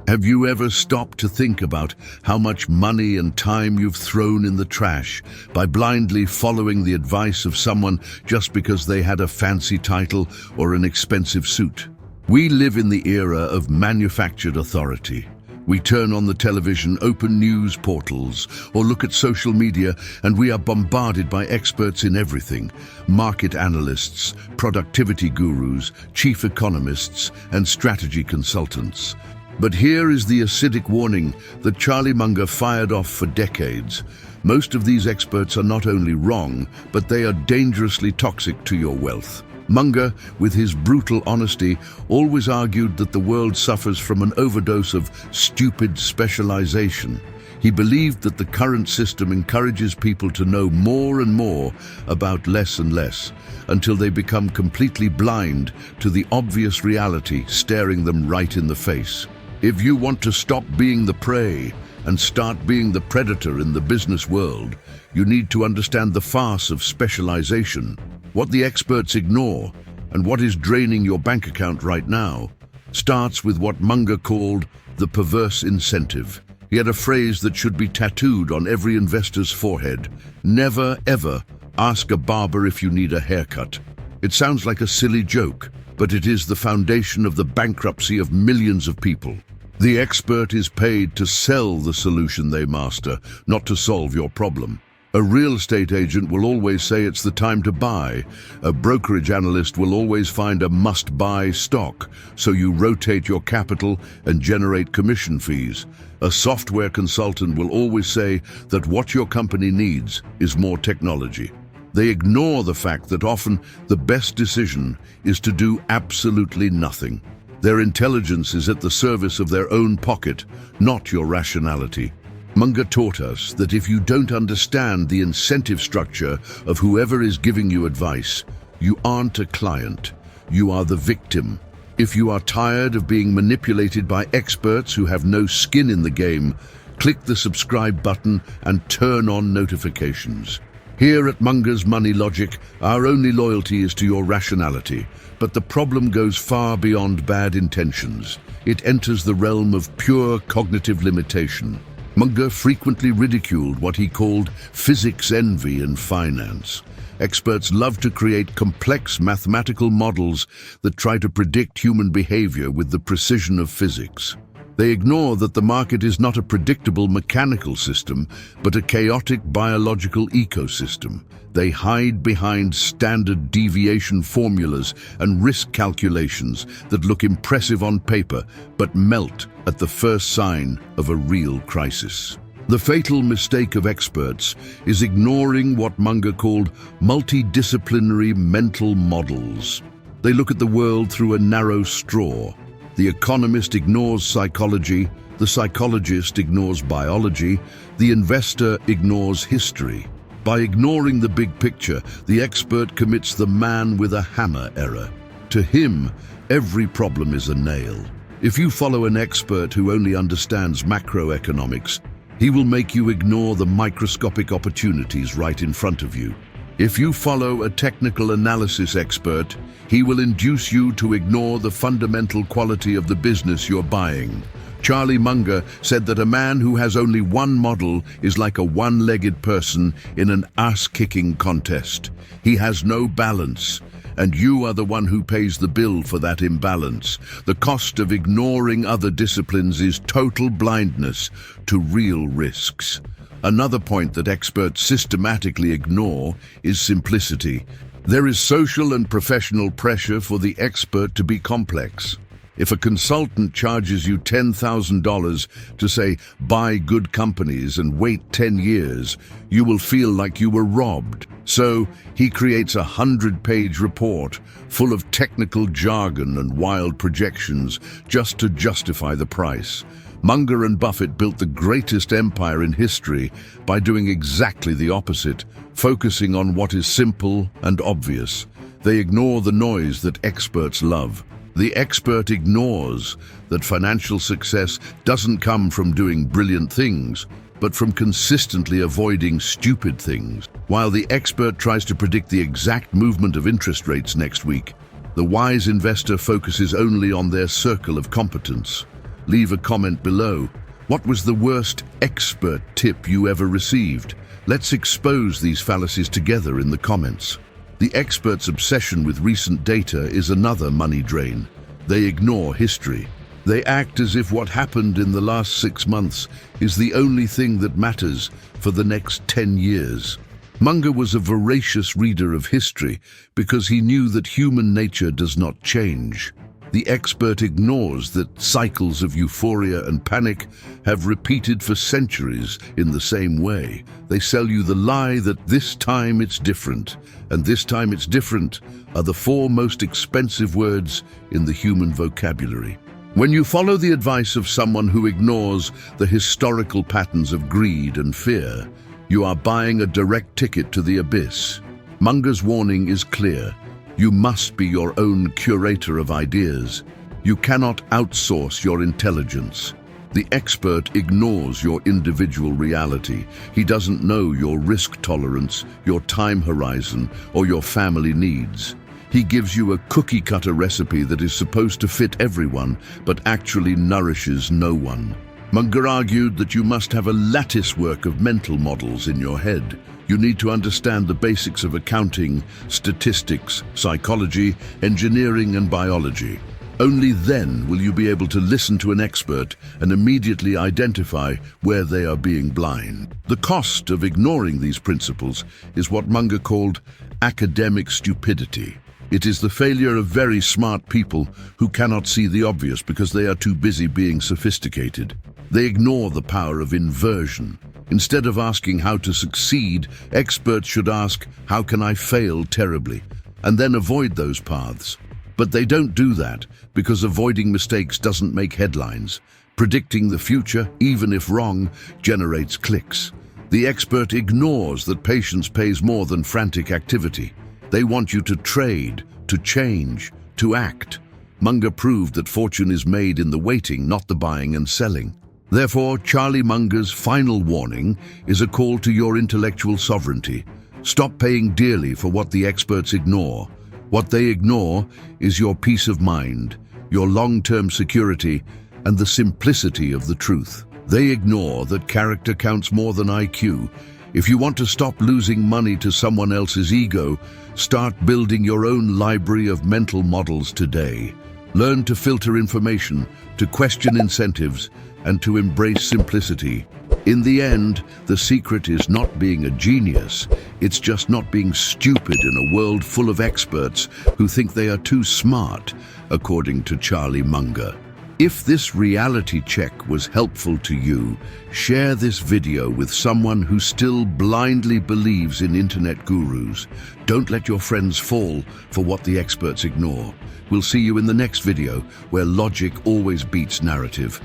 Have you ever stopped to think about how much money and time you've thrown in the trash by blindly following the advice of someone just because they had a fancy title or an expensive suit? We live in the era of manufactured authority. We turn on the television, open news portals, or look at social media, and we are bombarded by experts in everything: market analysts, productivity gurus, chief economists, and strategy consultants. But here is the acidic warning that Charlie Munger fired off for decades. Most of these experts are not only wrong, but they are dangerously toxic to your wealth. Munger, with his brutal honesty, always argued that the world suffers from an overdose of stupid specialization. He believed that the current system encourages people to know more and more about less and less, until they become completely blind to the obvious reality staring them right in the face. If you want to stop being the prey and start being the predator in the business world, you need to understand the farce of specialization. What the experts ignore, and what is draining your bank account right now, starts with what Munger called the perverse incentive. He had a phrase that should be tattooed on every investor's forehead: never ever ask a barber if you need a haircut. It sounds like a silly joke, but it is the foundation of the bankruptcy of millions of people. The expert is paid to sell the solution they master, not to solve your problem. A real estate agent will always say it's the time to buy. A brokerage analyst will always find a must-buy stock, so you rotate your capital and generate commission fees. A software consultant will always say that what your company needs is more technology. They ignore the fact that often the best decision is to do absolutely nothing. Their intelligence is at the service of their own pocket, not your rationality. Munger taught us that if you don't understand the incentive structure of whoever is giving you advice, you aren't a client, you are the victim. If you are tired of being manipulated by experts who have no skin in the game, click the subscribe button and turn on notifications. Here at Munger's Money Logic, our only loyalty is to your rationality, but the problem goes far beyond bad intentions. It enters the realm of pure cognitive limitation. Munger frequently ridiculed what he called physics envy in finance. Experts love to create complex mathematical models that try to predict human behavior with the precision of physics. They ignore that the market is not a predictable mechanical system, but a chaotic biological ecosystem. They hide behind standard deviation formulas and risk calculations that look impressive on paper, but melt at the first sign of a real crisis. The fatal mistake of experts is ignoring what Munger called multidisciplinary mental models. They look at the world through a narrow straw. The economist ignores psychology, the psychologist ignores biology, the investor ignores history. By ignoring the big picture, the expert commits the man with a hammer error. To him, every problem is a nail. If you follow an expert who only understands macroeconomics, he will make you ignore the microscopic opportunities right in front of you. If you follow a technical analysis expert, he will induce you to ignore the fundamental quality of the business you're buying. Charlie Munger said that a man who has only one model is like a one-legged person in an ass-kicking contest. He has no balance, and you are the one who pays the bill for that imbalance. The cost of ignoring other disciplines is total blindness to real risks. Another point that experts systematically ignore is simplicity. There is social and professional pressure for the expert to be complex. If a consultant charges you $10,000 to say, buy good companies and wait 10 years, you will feel like you were robbed. So he creates a 100-page report full of technical jargon and wild projections just to justify the price. Munger and Buffett built the greatest empire in history by doing exactly the opposite, focusing on what is simple and obvious. They ignore the noise that experts love. The expert ignores that financial success doesn't come from doing brilliant things, but from consistently avoiding stupid things. While the expert tries to predict the exact movement of interest rates next week, the wise investor focuses only on their circle of competence. Leave a comment below. What was the worst expert tip you ever received? Let's expose these fallacies together in the comments. The expert's obsession with recent data is another money drain. They ignore history. They act as if what happened in the last 6 months is the only thing that matters for the next 10 years. Munger was a voracious reader of history because he knew that human nature does not change. The expert ignores that cycles of euphoria and panic have repeated for centuries in the same way. They sell you the lie that this time it's different, and this time it's different are the 4 most expensive words in the human vocabulary. When you follow the advice of someone who ignores the historical patterns of greed and fear, you are buying a direct ticket to the abyss. Munger's warning is clear. You must be your own curator of ideas. You cannot outsource your intelligence. The expert ignores your individual reality. He doesn't know your risk tolerance, your time horizon, or your family needs. He gives you a cookie-cutter recipe that is supposed to fit everyone, but actually nourishes no one. Munger argued that you must have a latticework of mental models in your head. You need to understand the basics of accounting, statistics, psychology, engineering, and biology. Only then will you be able to listen to an expert and immediately identify where they are being blind. The cost of ignoring these principles is what Munger called academic stupidity. It is the failure of very smart people who cannot see the obvious because they are too busy being sophisticated. They ignore the power of inversion. Instead of asking how to succeed, experts should ask, how can I fail terribly? And then avoid those paths. But they don't do that because avoiding mistakes doesn't make headlines. Predicting the future, even if wrong, generates clicks. The expert ignores that patience pays more than frantic activity. They want you to trade, to change, to act. Munger proved that fortune is made in the waiting, not the buying and selling. Therefore, Charlie Munger's final warning is a call to your intellectual sovereignty. Stop paying dearly for what the experts ignore. What they ignore is your peace of mind, your long-term security, and the simplicity of the truth. They ignore that character counts more than IQ. If you want to stop losing money to someone else's ego, start building your own library of mental models today. Learn to filter information, to question incentives, and to embrace simplicity. In the end, the secret is not being a genius. It's just not being stupid in a world full of experts who think they are too smart, according to Charlie Munger. If this reality check was helpful to you, share this video with someone who still blindly believes in internet gurus. Don't let your friends fall for what the experts ignore. We'll see you in the next video, where logic always beats narrative.